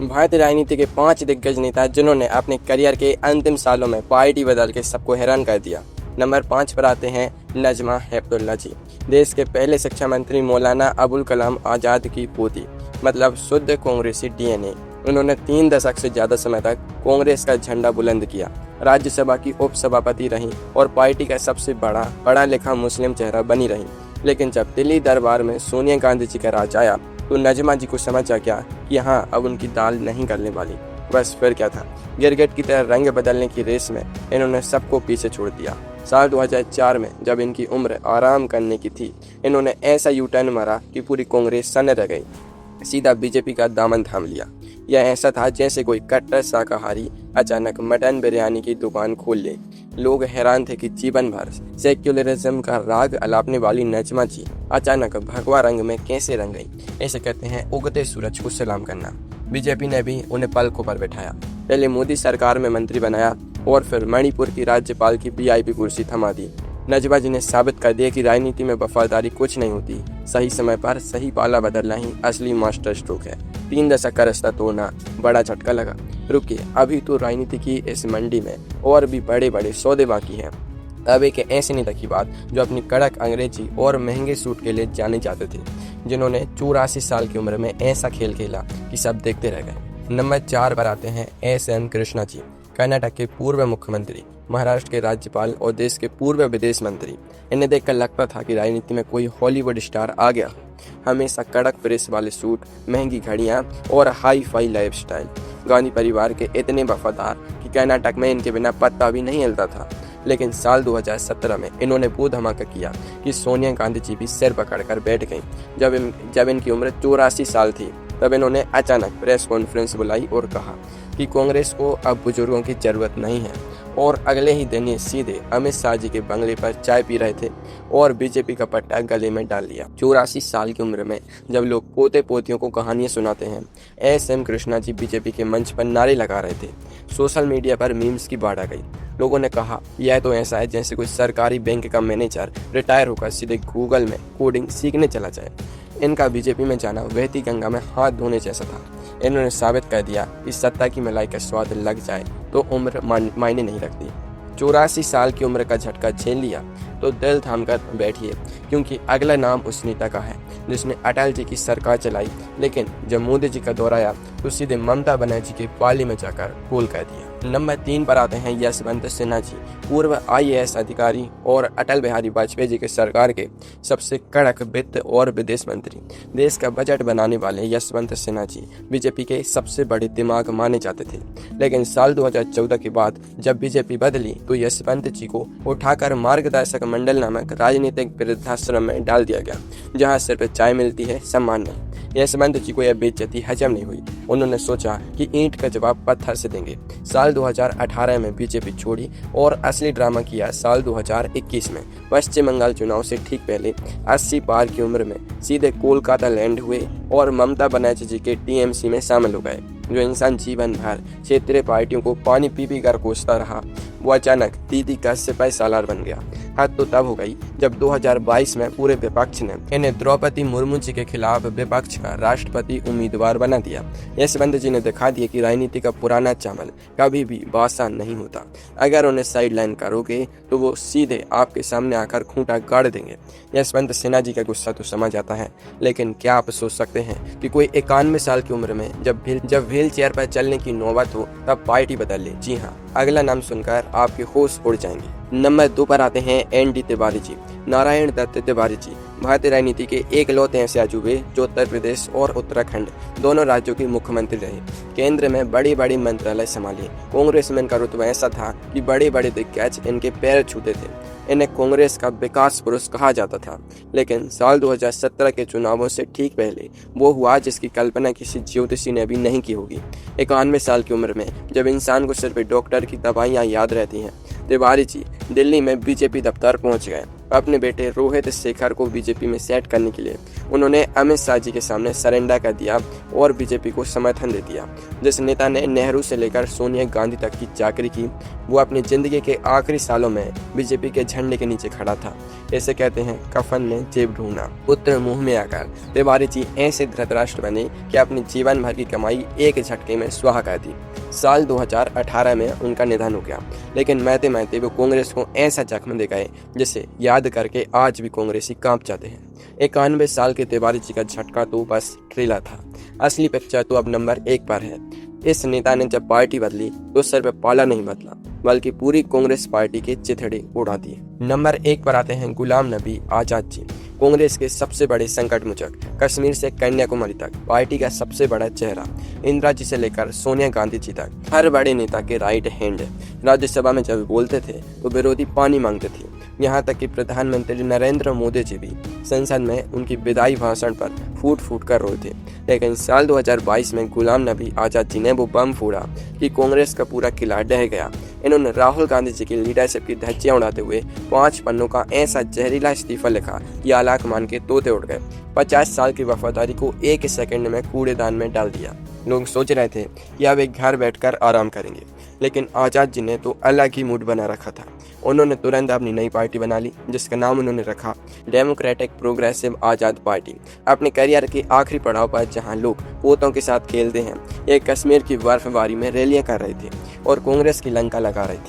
भारतीय राजनीति के 5 दिग्गज नेता जिन्होंने अपने करियर के अंतिम सालों में पार्टी बदल के सबको हैरान कर दिया। नंबर 5 पर आते हैं नजमा हेपतुल्ला जी। देश के पहले शिक्षा मंत्री मौलाना अबुल कलाम आज़ाद की पोती, मतलब शुद्ध कांग्रेसी डीएनए। उन्होंने 3 दशक से ज़्यादा समय तक कांग्रेस का झंडा बुलंद किया, राज्यसभा की उपसभापति रहीं और पार्टी का सबसे बड़ा पढ़ा लिखा मुस्लिम चेहरा बनी रहीं। लेकिन जब दिल्ली दरबार में सोनिया गांधी जी का राज आया तो नजमा जी को समझ आ गया कि हाँ, अब उनकी दाल नहीं गलने वाली। बस फिर क्या था, गिरगिट की तरह रंग बदलने की रेस में इन्होंने सबको पीछे छोड़ दिया। साल 2004 में जब इनकी उम्र आराम करने की थी, इन्होंने ऐसा यू टर्न मारा कि पूरी कांग्रेस सन्न रह गई, सीधा बीजेपी का दामन थाम लिया। यह ऐसा था जैसे कोई कट्टर शाकाहारी अचानक मटन बिरयानी की दुकान खोल ले। लोग हैरान थे कि जीवन भर सेक्युलरिज्म का राग अलापने वाली नजमा जी अचानक भगवा रंग में कैसे रंग गई। ऐसे कहते हैं उगते सूरज को सलाम करना। बीजेपी ने भी उन्हें पलकों पर बैठाया, पहले मोदी सरकार में मंत्री बनाया और फिर मणिपुर की राज्यपाल की वीआईपी कुर्सी थमा दी। नजमा जी ने साबित कर दिया कि राजनीति में वफादारी कुछ नहीं होती, सही समय पर सही पाला बदलना ही असली मास्टर स्ट्रोक है। 3 दशक का रास्ता तोड़ना बड़ा झटका लगा। रुकिए, अभी तो राजनीति की इस मंडी में और भी बड़े बड़े सौदे बाकी हैं। अब एक ऐसे नेता की बात जो अपनी कड़क अंग्रेजी और महंगे सूट के लिए जाने जाते थे, जिन्होंने 84 साल की उम्र में ऐसा खेल खेला कि सब देखते रह गए। नंबर 4 पर आते हैं एस.एम. कृष्णा जी, कर्नाटक के पूर्व मुख्यमंत्री, महाराष्ट्र के राज्यपाल और देश के पूर्व विदेश मंत्री। इन्हें देखकर लगता था कि राजनीति में कोई हॉलीवुड स्टार आ गया। हमेशा कड़क प्रेस वाले सूट, महंगी घड़ियां और हाई फाई लाइफस्टाइल। गांधी परिवार के इतने वफादार कि कर्नाटक में इनके बिना पत्ता भी नहीं हिलता था। लेकिन साल 2017 में इन्होंने वो धमाका किया कि सोनिया गांधी जी भी सिर पकड़कर बैठ गईं। जब इनकी उम्र 84 साल थी, तब इन्होंने अचानक प्रेस कॉन्फ्रेंस बुलाई और कहा कि कांग्रेस को अब बुजुर्गों की जरूरत नहीं है। और अगले ही दिन ये सीधे अमित शाह जी के बंगले पर चाय पी रहे थे और बीजेपी का पट्टा गले में डाल लिया। 84 साल की उम्र में जब लोग पोते पोतियों को कहानियां सुनाते हैं, एस.एम. कृष्णा जी बीजेपी के मंच पर नारे लगा रहे थे। सोशल मीडिया पर मीम्स की बाढ़ आ गई। लोगों ने कहा, यह तो ऐसा है जैसे कोई सरकारी बैंक का मैनेजर रिटायर होकर सीधे गूगल में कोडिंग सीखने चला जाए। इनका बीजेपी में जाना बहती गंगा में हाथ धोने जैसा था। इन्होंने साबित कर दिया कि सत्ता की मलाई का स्वाद लग जाए तो उम्र मायने नहीं रखती। 84 साल की उम्र का झटका झेल लिया तो दिल थाम कर बैठिए, क्योंकि अगला नाम उस नेता का है जिसने अटल जी की सरकार चलाई, लेकिन जब मोदी जी का दौर आया तो सीधे ममता बनर्जी के पाली में जाकर गोल कर दिया। नंबर 3 पर आते हैं यशवंत सिन्हा जी, पूर्व आईएएस अधिकारी और अटल बिहारी वाजपेयी जी के सरकार के सबसे कड़क वित्त और विदेश मंत्री। देश का बजट बनाने वाले यशवंत सिन्हा जी बीजेपी के सबसे बड़े दिमाग माने जाते थे। लेकिन साल 2014 के बाद जब बीजेपी बदली तो यशवंत जी को उठाकर मार्गदर्शक मंडल नामक राजनीतिक वृद्धाश्रम में डाल दिया गया, जहां सिर्फ चाय मिलती है, सम्मान नहीं। यशवंत जी को यह बेइज्जती हजम नहीं हुई। उन्होंने सोचा कि ईंट का जवाब पत्थर से देंगे। साल 2018 में बीजेपी छोड़ी और असली ड्रामा किया साल 2021 में। पश्चिम बंगाल चुनाव से ठीक पहले 80 पार की उम्र में सीधे कोलकाता लैंड हुए और ममता बनर्जी जी के टीएमसी में शामिल हो गए। जो इंसान जीवन भर क्षेत्रीय पार्टियों को पानी पी पी कर कोसता रहा, वो अचानक दीदी का सिपाही सालार बन गया। हद तो तब हो गई जब 2022 में पूरे विपक्ष ने इन्हें द्रौपदी मुर्मू जी के खिलाफ विपक्ष का राष्ट्रपति उम्मीदवार बना दिया। यशवंत जी ने दिखा दिया कि राजनीति का पुराना चावल कभी भी बासा नहीं होता। अगर उन्हें साइडलाइन करोगे तो वो सीधे आपके सामने आकर खूंटा गाड़ देंगे। यशवंत सिन्हा जी का गुस्सा तो समझ आता है, लेकिन क्या आप सोच सकते हैं कि कोई 91 साल की उम्र में जब व्हील चेयर पर चलने की नौबत हो तब पार्टी बदल ले? जी हाँ, अगला नाम सुनकर आपके होश उड़ जाएंगे। नंबर 2 पर आते हैं एन.डी. तिवारी जी, नारायण दत्त तिवारी जी, भारतीय राजनीति के एकलौते ऐसे अजूबे जो उत्तर प्रदेश और उत्तराखंड दोनों राज्यों के मुख्यमंत्री रहे। केंद्र में बड़ी बड़ी मंत्रालय संभाली। कांग्रेस में इनका रुतबा ऐसा था कि बड़े बड़े दिग्गज इनके पैर छूते थे। इन्हें कांग्रेस का विकास पुरुष कहा जाता था। लेकिन साल 2017 के चुनावों से ठीक पहले वो हुआ जिसकी कल्पना किसी ज्योतिषी ने भी नहीं की होगी। 91 साल की उम्र में जब इंसान को सिर्फ डॉक्टर की दवाइयाँ याद रहती हैं, तिवारी जी दिल्ली में बीजेपी दफ्तर पहुंच गए। अपने बेटे रोहित शेखर को बीजेपी में सेट करने के लिए उन्होंने अमित शाह जी के सामने सरेंडर कर दिया और बीजेपी को समर्थन दे दिया। जिस नेता ने नेहरू से लेकर सोनिया गांधी तक की चाकरी की, वो अपनी जिंदगी के आखिरी सालों में बीजेपी के झंडे के नीचे खड़ा था। ऐसे कहते हैं कफन में जेब ढूंढना, पुत्र मुंह में आकर तिवारी जी ऐसे धृतराष्ट्र बने कि अपनी जीवन भर की कमाई एक झटके में स्वाहा कर दी। साल 2018 में उनका निधन हो गया, लेकिन महते महते वो कांग्रेस को ऐसा जख्म दे गए जिसे याद करके आज भी कांग्रेसी कांप जाते हैं। 91 साल के तिवारी जी का झटका तो बस ट्रेलर था, असली पिक्चर तो अब नंबर 1 पर है। इस नेता ने जब पार्टी बदली तो सर पे पाला नहीं बदला, बल्कि पूरी कांग्रेस पार्टी के चिथड़े उड़ा दिए। नंबर 1 पर आते हैं गुलाम नबी आजाद जी, कांग्रेस के सबसे बड़े संकट मोचक, कश्मीर से कन्याकुमारी तक पार्टी का सबसे बड़ा चेहरा, इंदिरा जी से लेकर सोनिया गांधी जी तक हर बड़े नेता के राइट हैंड। राज्यसभा में जब बोलते थे तो विरोधी पानी मांगते थे। यहाँ तक कि प्रधानमंत्री नरेंद्र मोदी जी भी संसद में उनकी विदाई भाषण पर फूट फूट कर रोए थे। लेकिन साल 2022 में गुलाम नबी आजाद जी ने वो बम फोड़ा कि कांग्रेस का पूरा किला ढह गया। इन्होंने राहुल गांधी जी की लीडरशिप की धज्जियां उड़ाते हुए 5 पन्नों का ऐसा जहरीला इस्तीफा लिखा कि आलाक मान के तोते उड़ गए। 50 साल की वफादारी को 1 सेकंड में कूड़ेदान में डाल दिया। लोग सोच रहे थे कि अब एक घर बैठकर आराम करेंगे, लेकिन आजाद जी ने तो अलग ही मूड बना रखा था। उन्होंने तुरंत अपनी नई पार्टी बना ली, जिसका नाम उन्होंने रखा डेमोक्रेटिक प्रोग्रेसिव आजाद पार्टी। अपने करियर के आखिरी पड़ाव पर जहां लोग पोतों के साथ खेलते हैं, एक कश्मीर की बर्फबारी में रैलियां कर रहे थे और कांग्रेस की लंका लगा रहे थे।